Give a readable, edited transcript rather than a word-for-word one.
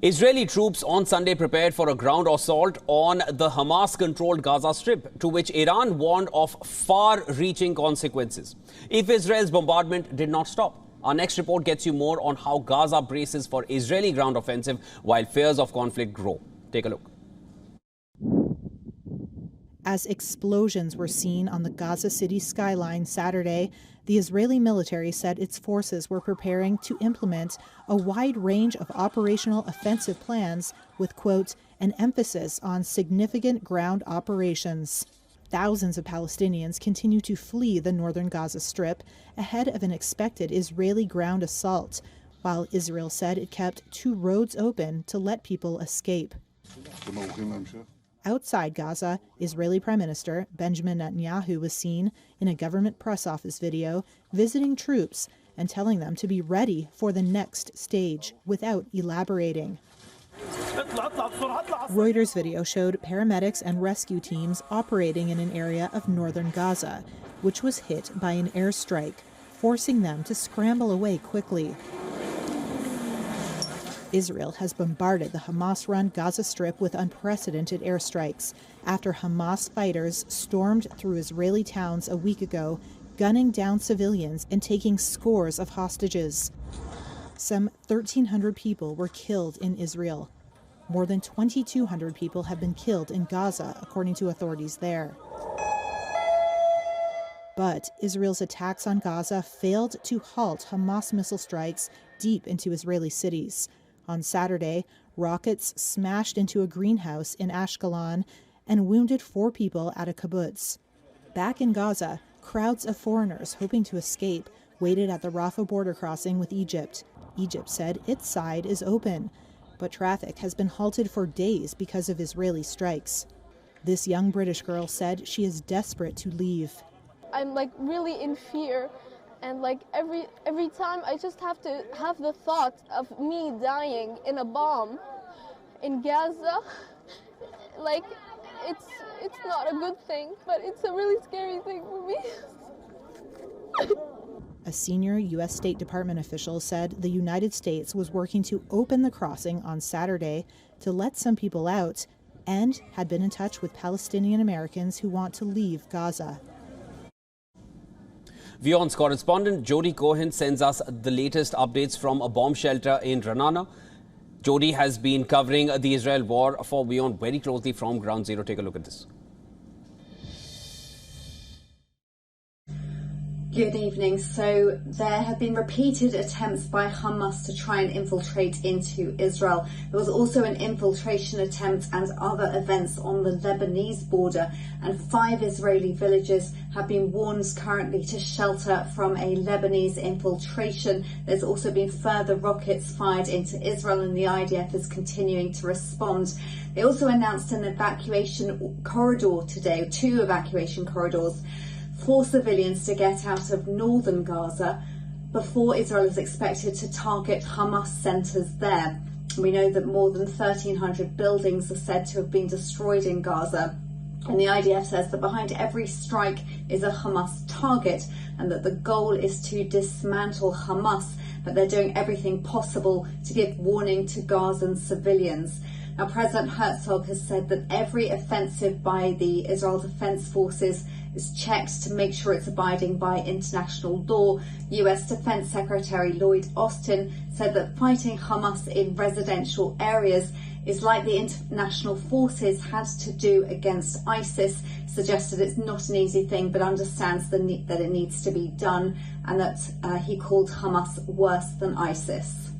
Israeli troops on Sunday prepared for a ground assault on the Hamas-controlled Gaza Strip, to which Iran warned of far-reaching consequences if Israel's bombardment did not stop. Our next report gets you more on how Gaza braces for Israeli ground offensive while fears of conflict grow. Take a look. As explosions were seen on the Gaza City skyline Saturday, the Israeli military said its forces were preparing to implement a wide range of operational offensive plans with, quote, an emphasis on significant ground operations. Thousands of Palestinians continue to flee the northern Gaza Strip ahead of an expected Israeli ground assault, while Israel said it kept 2 roads open to let people escape. Outside Gaza, Israeli Prime Minister Benjamin Netanyahu was seen in a government press office video visiting troops and telling them to be ready for the next stage without elaborating. Reuters video showed paramedics and rescue teams operating in an area of northern Gaza, which was hit by an airstrike, forcing them to scramble away quickly. Israel has bombarded the Hamas-run Gaza Strip with unprecedented airstrikes after Hamas fighters stormed through Israeli towns a week ago, gunning down civilians and taking scores of hostages. Some 1,300 people were killed in Israel. More than 2,200 people have been killed in Gaza, according to authorities there. But Israel's attacks on Gaza failed to halt Hamas missile strikes deep into Israeli cities. On Saturday, rockets smashed into a greenhouse in Ashkelon and wounded 4 people at a kibbutz. Back in Gaza, crowds of foreigners hoping to escape waited at the Rafah border crossing with Egypt. Egypt said its side is open, but traffic has been halted for days because of Israeli strikes. This young British girl said she is desperate to leave. I'm really in fear. And every time I just have to have the thought of me dying in a bomb in Gaza, it's not a good thing, but it's a really scary thing for me. A senior U.S. State Department official said the United States was working to open the crossing on Saturday to let some people out and had been in touch with Palestinian Americans who want to leave Gaza. WION's correspondent Jody Cohen sends us the latest updates from a bomb shelter in Ra'anana. Jody has been covering the Israel war for WION very closely from Ground Zero. Take a look at this. Good evening. So there have been repeated attempts by Hamas to try and infiltrate into Israel. There was also an infiltration attempt and other events on the Lebanese border, and 5 Israeli villages have been warned currently to shelter from a Lebanese infiltration. There's also been further rockets fired into Israel, and the IDF is continuing to respond. They also announced an evacuation corridor today, 2 evacuation corridors, for civilians to get out of northern Gaza before Israel is expected to target Hamas centres there. We know that more than 1,300 buildings are said to have been destroyed in Gaza, and the IDF says that behind every strike is a Hamas target and that the goal is to dismantle Hamas, but they're doing everything possible to give warning to Gazan civilians. Now, President Herzog has said that every offensive by the Israel Defense Forces is checked to make sure it's abiding by international law. US Defense Secretary Lloyd Austin said that fighting Hamas in residential areas is like the international forces had to do against ISIS, suggested it's not an easy thing, but understands that it needs to be done, and that he called Hamas worse than ISIS.